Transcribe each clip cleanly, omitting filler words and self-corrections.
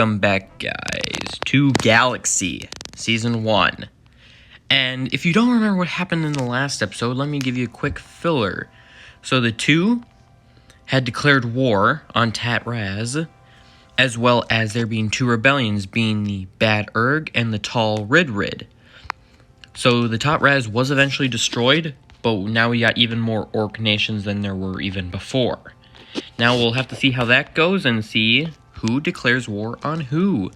Welcome back, guys, to Galaxy Season 1. And if you don't remember what happened in the last episode, let me give you a quick filler. So the two had declared war on Tat-Raz, as well as there being two rebellions, being the Bad Erg and the Tall Rid. So the Tat-Raz was eventually destroyed, but now we got even more orc nations than there were even before. Now we'll have to see how that goes and see who declares war on who.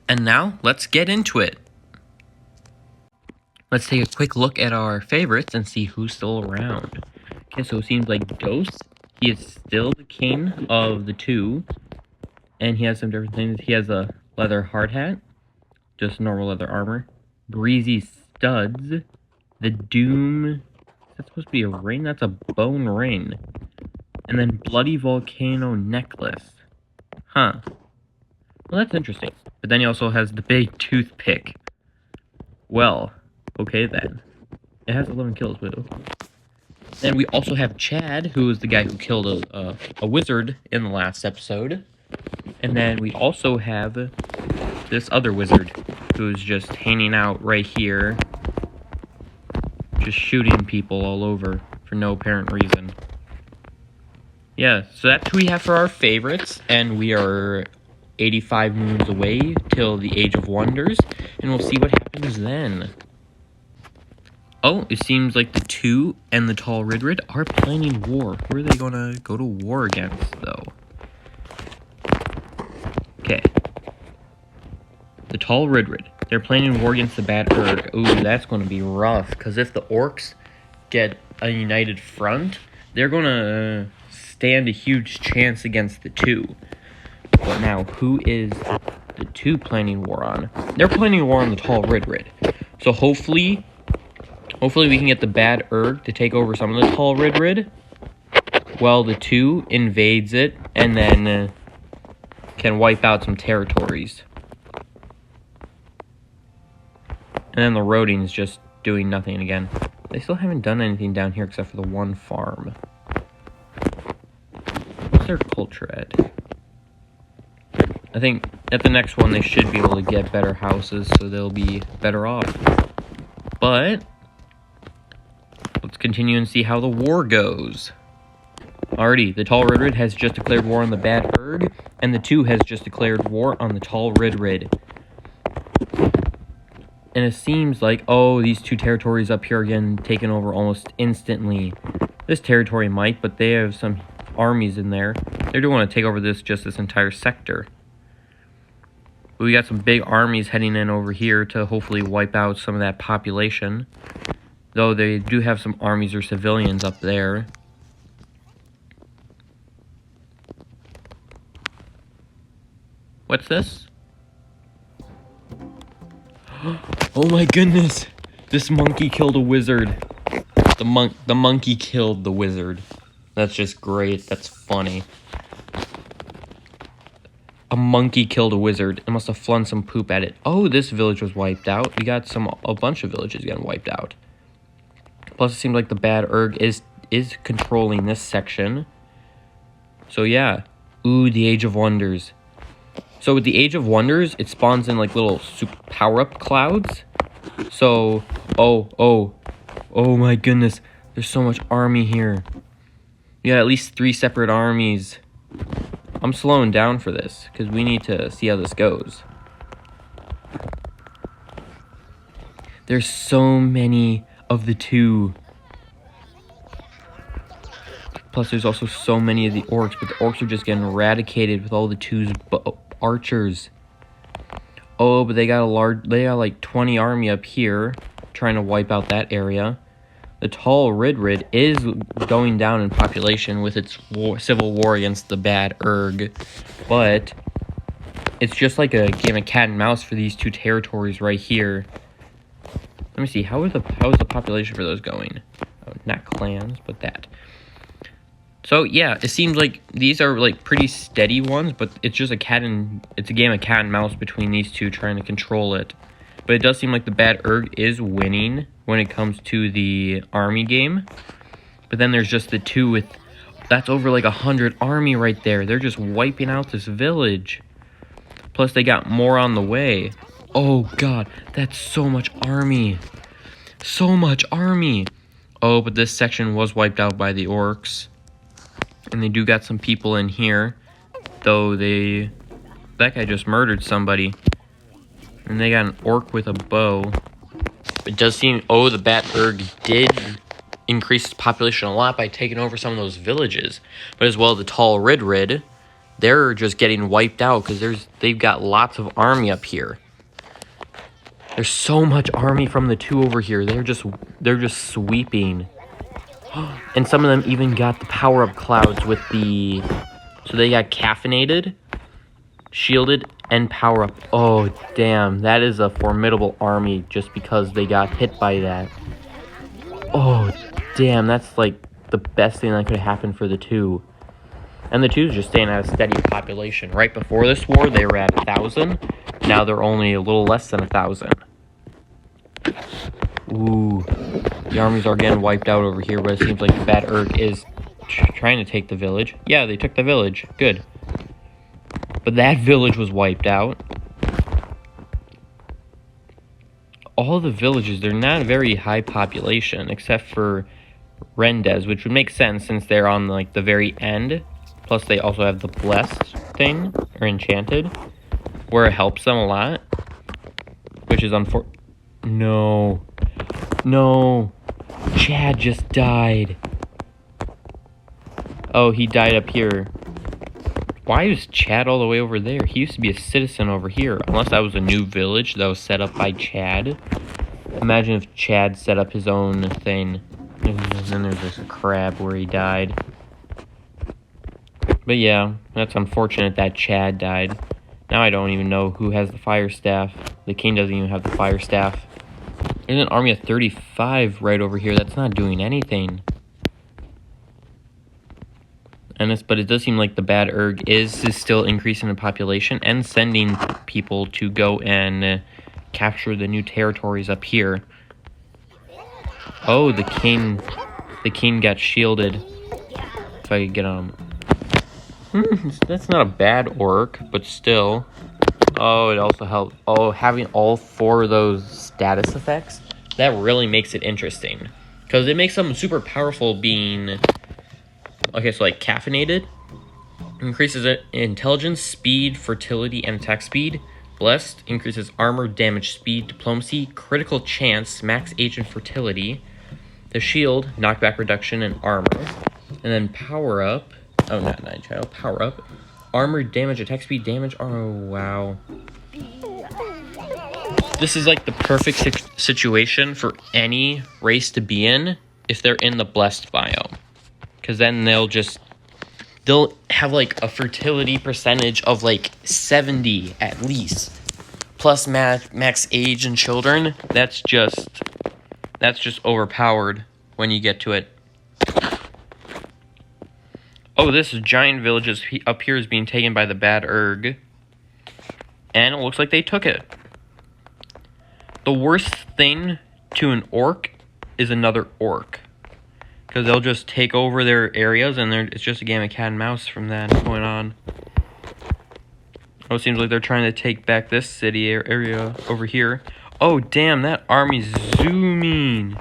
And now, let's get into it. Let's take a quick look at our favorites and see who's still around. Okay, so it seems like Ghost, he is still the king of the two. And he has some different things. He has a leather hard hat, just normal leather armor. Breezy studs. The Doom, that's supposed to be a ring? That's a bone ring. And then Bloody Volcano necklace. Huh. Well, that's interesting. But then he also has the big toothpick. Well, okay then. It has 11 kills, too. Then we also have Chad, who is the guy who killed a wizard in the last episode. And then we also have this other wizard, who's just hanging out right here. Just shooting people all over for no apparent reason. Yeah, so that's who we have for our favorites, and we are 85 moons away till the Age of Wonders, and we'll see what happens then. Oh, it seems like the two and the Tall Rid are planning war. Who are they gonna go to war against, though? Okay. The Tall Rid. They're planning war against the Bad Erg. Ooh, that's gonna be rough, because if the orcs get a united front, they're gonna stand a huge chance against the two. But now, who is the two planning war on? They're planning war on the Tall Rid. So hopefully we can get the Bad Erg to take over some of the Tall Rid, while the two invades it, and then can wipe out some territories. And then the Roding's just doing nothing again. They still haven't done anything down here except for the one farm. What's their culture at? I think at the next one they should be able to get better houses, so they'll be better off. But let's continue and see how the war goes. Alrighty, the Tall Rid has just declared war on the Bad Erg, and the two has just declared war on the Tall Rid. And it seems like, oh, these two territories up here are getting taken over almost instantly. This territory might, but they have some armies in there. They do want to take over this entire sector. But we got some big armies heading in over here to hopefully wipe out some of that population. Though they do have some armies or civilians up there. What's this? Oh my goodness! This monkey killed a wizard. The monkey killed the wizard. That's just great. That's funny. A monkey killed a wizard. It must have flung some poop at it. Oh, this village was wiped out. We got a bunch of villages getting wiped out. Plus, it seems like the Bad Erg is controlling this section. So yeah. Ooh, the Age of Wonders. So with the Age of Wonders, it spawns in like little super power-up clouds. So, oh my goodness. There's so much army here. We got at least 3 separate armies. I'm slowing down for this, because we need to see how this goes. There's so many of the two. Plus, there's also so many of the orcs, but the orcs are just getting eradicated with all the two's archers. Oh, but they got like 20 army up here, trying to wipe out that area. The Tall Rid is going down in population with its civil war against the Bad Erg, but it's just like a game of cat and mouse for these two territories right here. Let me see, how is the population for those going? Oh, not clans, but that. So yeah, it seems like these are like pretty steady ones, but it's just it's a game of cat and mouse between these two trying to control it. But it does seem like the Bad Erg is winning when it comes to the army game. But then there's just the two with, that's over like 100 army right there. They're just wiping out this village. Plus, they got more on the way. Oh, God. That's so much army. So much army. Oh, but this section was wiped out by the orcs. And they do got some people in here. Though that guy just murdered somebody. And they got an orc with a bow. It does seem... Oh, the Bat Erg did increase its population a lot by taking over some of those villages. But as well, the Tall Rid, they're just getting wiped out because they've got lots of army up here. There's so much army from the two over here. They're just sweeping. And some of them even got the power-up clouds with the... So they got caffeinated, shielded, and power-up. Oh, damn. That is a formidable army just because they got hit by that. Oh, damn. That's like the best thing that could have happened for the two. And the two's just staying at a steady population. Right before this war, they were at 1,000. Now they're only a little less than 1,000. Ooh. The armies are getting wiped out over here, but it seems like the Bad Erg is trying to take the village. Yeah, they took the village. Good. But that village was wiped out. All the villages, they're not a very high population, except for Rendez, which would make sense since they're on like the very end. Plus, they also have the Blessed thing, or Enchanted, where it helps them a lot. Which is unfortunate. No. No. Chad just died. Oh, he died up here. Why is Chad all the way over there? He used to be a citizen over here. Unless that was a new village that was set up by Chad. Imagine if Chad set up his own thing. And then there's this crab where he died. But yeah, that's unfortunate that Chad died. Now I don't even know who has the fire staff. The king doesn't even have the fire staff. There's an army of 35 right over here that's not doing anything. But it does seem like the Bad Erg is still increasing in population and sending people to go and capture the new territories up here. Oh, the king got shielded. If I could get on him. That's not a bad orc, but still. Oh, it also helps. Oh, having all 4 of those status effects, that really makes it interesting. Because it makes them super powerful being... Okay, so like caffeinated. Increases intelligence, speed, fertility, and attack speed. Blessed increases armor, damage, speed, diplomacy, critical chance, max age, and fertility. The shield, knockback reduction, and armor. And then power up. Oh, not Night Child. Power up. Armor, damage, attack speed, damage. Oh, wow. This is like the perfect situation for any race to be in if they're in the Blessed biome. Because then they'll have like a fertility percentage of like 70 at least. Plus max age and children. That's just overpowered when you get to it. Oh, this giant village up here is being taken by the Bad Erg. And it looks like they took it. The worst thing to an orc is another orc. Because they'll just take over their areas and it's just a game of cat and mouse from that going on. Oh, it seems like they're trying to take back this city area over here. Oh, damn, that army's zooming.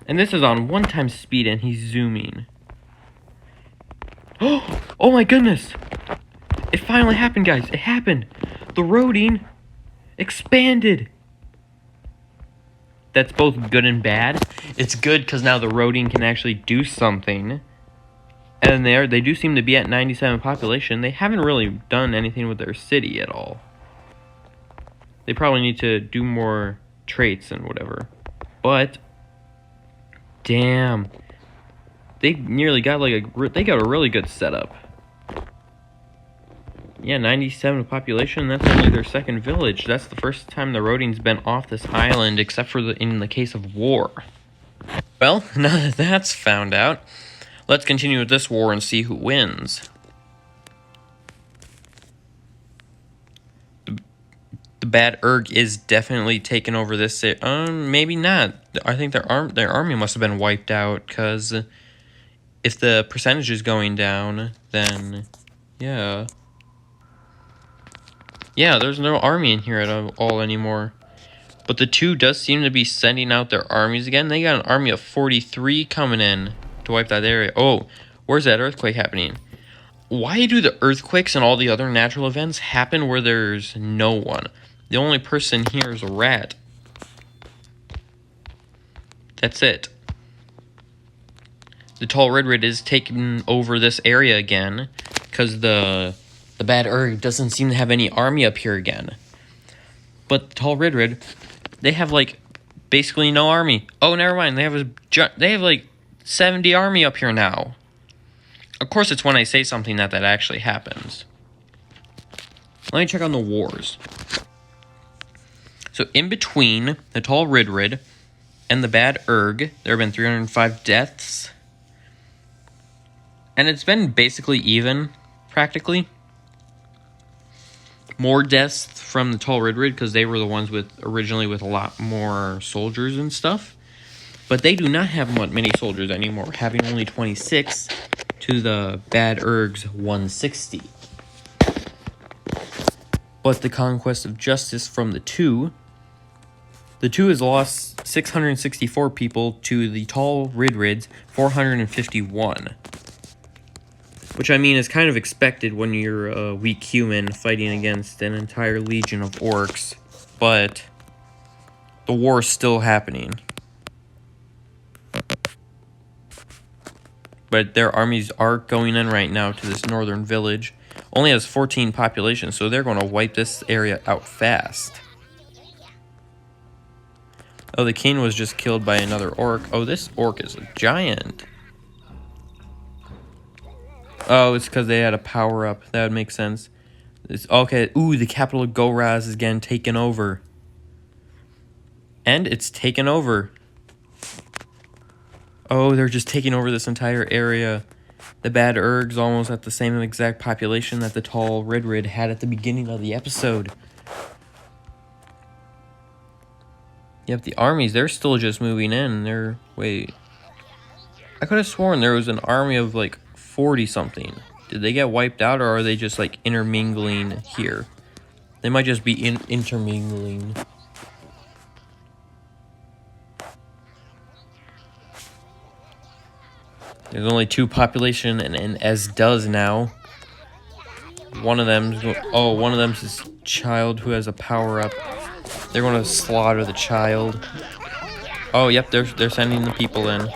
And this is on 1x speed and he's zooming. Oh my goodness! It finally happened, guys. It happened. The roading expanded. That's both good and bad. It's good because now the roading can actually do something. And they do seem to be at 97 population. They haven't really done anything with their city at all. They probably need to do more traits and whatever. But damn. They nearly got they got a really good setup. Yeah, 97 population, that's only their second village. That's the first time the roading's been off this island, except for in the case of war. Well, now that that's found out, let's continue with this war and see who wins. The Bad Erg is definitely taking over this. Maybe not. I think their army must have been wiped out, because if the percentage is going down, then yeah. Yeah, there's no army in here at all anymore. But the 2 does seem to be sending out their armies again. They got an army of 43 coming in to wipe that area. Oh, where's that earthquake happening? Why do the earthquakes and all the other natural events happen where there's no one? The only person here is a rat. That's it. The tall red is taking over this area again because the bad Urg doesn't seem to have any army up here again. But the tall red, they have like basically no army. Oh, never mind. They have like 70 army up here now. Of course, it's when I say something that actually happens. Let me check on the wars. So in between the tall red and the bad Urg, there have been 305 deaths. And it's been basically even, practically. More deaths from the tall red because they were the ones originally with a lot more soldiers and stuff. But they do not have many soldiers anymore, having only 26 to the bad Urg's 160. But the conquest of justice from the 2 has lost 664 people to the tall rid's 451. Which, I mean, is kind of expected when you're a weak human fighting against an entire legion of orcs. But the war is still happening. But their armies are going in right now to this northern village. Only has 14 population, so they're going to wipe this area out fast. Oh, the king was just killed by another orc. Oh, this orc is a giant. Oh, it's because they had a power-up. That would make sense. Okay, ooh, the capital of Goraz is getting taken over. And it's taken over. Oh, they're just taking over this entire area. The bad Urg's almost at the same exact population that the tall red had at the beginning of the episode. Yep, the armies, they're still just moving in. Wait. I could have sworn there was an army of like 40-something. Did they get wiped out, or are they just like intermingling here? They might just be intermingling. There's only 2 population, and as does now. One of them's this child who has a power-up. They're going to slaughter the child. Oh, yep, they're sending the people in.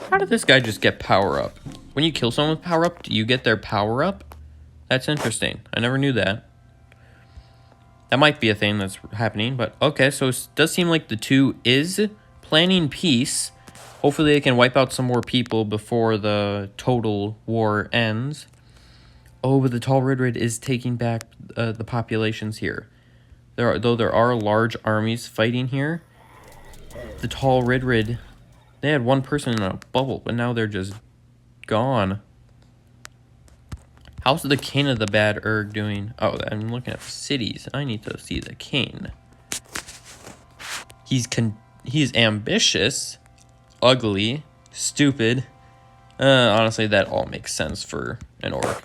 How did this guy just get power-up? When you kill someone with power-up, do you get their power-up? That's interesting. I never knew that. That might be a thing that's happening, but okay, so it does seem like the 2 is planning peace. Hopefully they can wipe out some more people before the total war ends. Oh, but the tall red is taking back the populations here. Though there are large armies fighting here, the tall red, they had 1 person in a bubble, but now they're just gone. How's the king of the bad Urg doing? Oh, I'm looking at cities. I need to see the king. He's ambitious, ugly, stupid. Honestly, that all makes sense for an orc.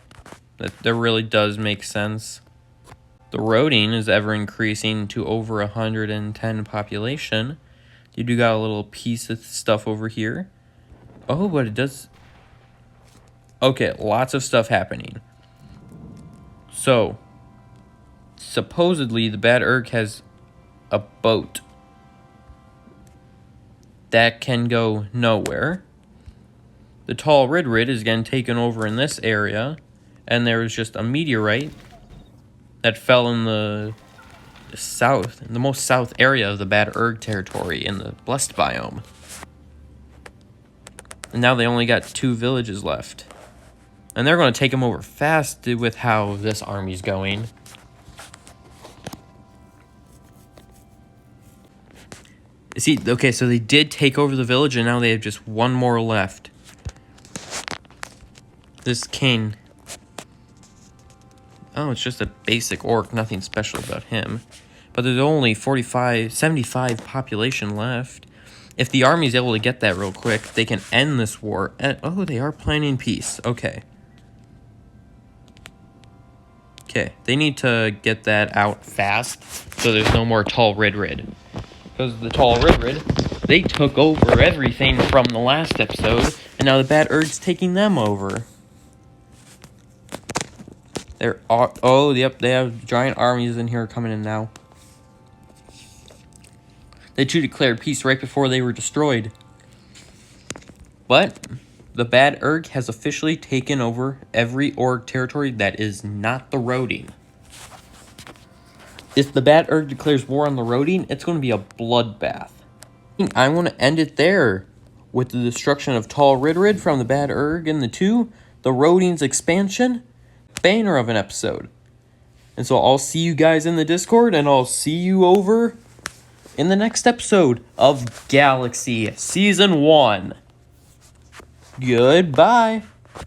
That really does make sense. The roading is ever increasing to over 110 population. You do got a little piece of stuff over here. Oh, but it does... Okay, lots of stuff happening. So, supposedly the bad Urg has a boat that can go nowhere. The tall red is getting taken over in this area, and there was just a meteorite that fell in the south, in the most south area of the bad Urg territory in the blessed biome. And now they only got 2 villages left. And they're going to take them over fast with how this army's going. See, okay, so they did take over the village, and now they have just 1 more left. This king. Oh, it's just a basic orc, nothing special about him. But there's only 75 population left. If the army's able to get that real quick, they can end this war. And, oh, they are planning peace. Okay. Okay, they need to get that out fast so there's no more tall Rid. Because the tall Rid, they took over everything from the last episode, and now the Bad Erd's taking them over. Oh, yep, they have giant armies in here coming in now. They two declared peace right before they were destroyed. But the Bad Erg has officially taken over every Org territory that is not the Roading. If the Bad Erg declares war on the Roading, it's going to be a bloodbath. I'm going to end it there with the destruction of Tall Rid from the Bad Erg and the two, the Roading's expansion. Banner of an episode. And so I'll see you guys in the Discord, and I'll see you over in the next episode of Galaxy Season 1. Goodbye.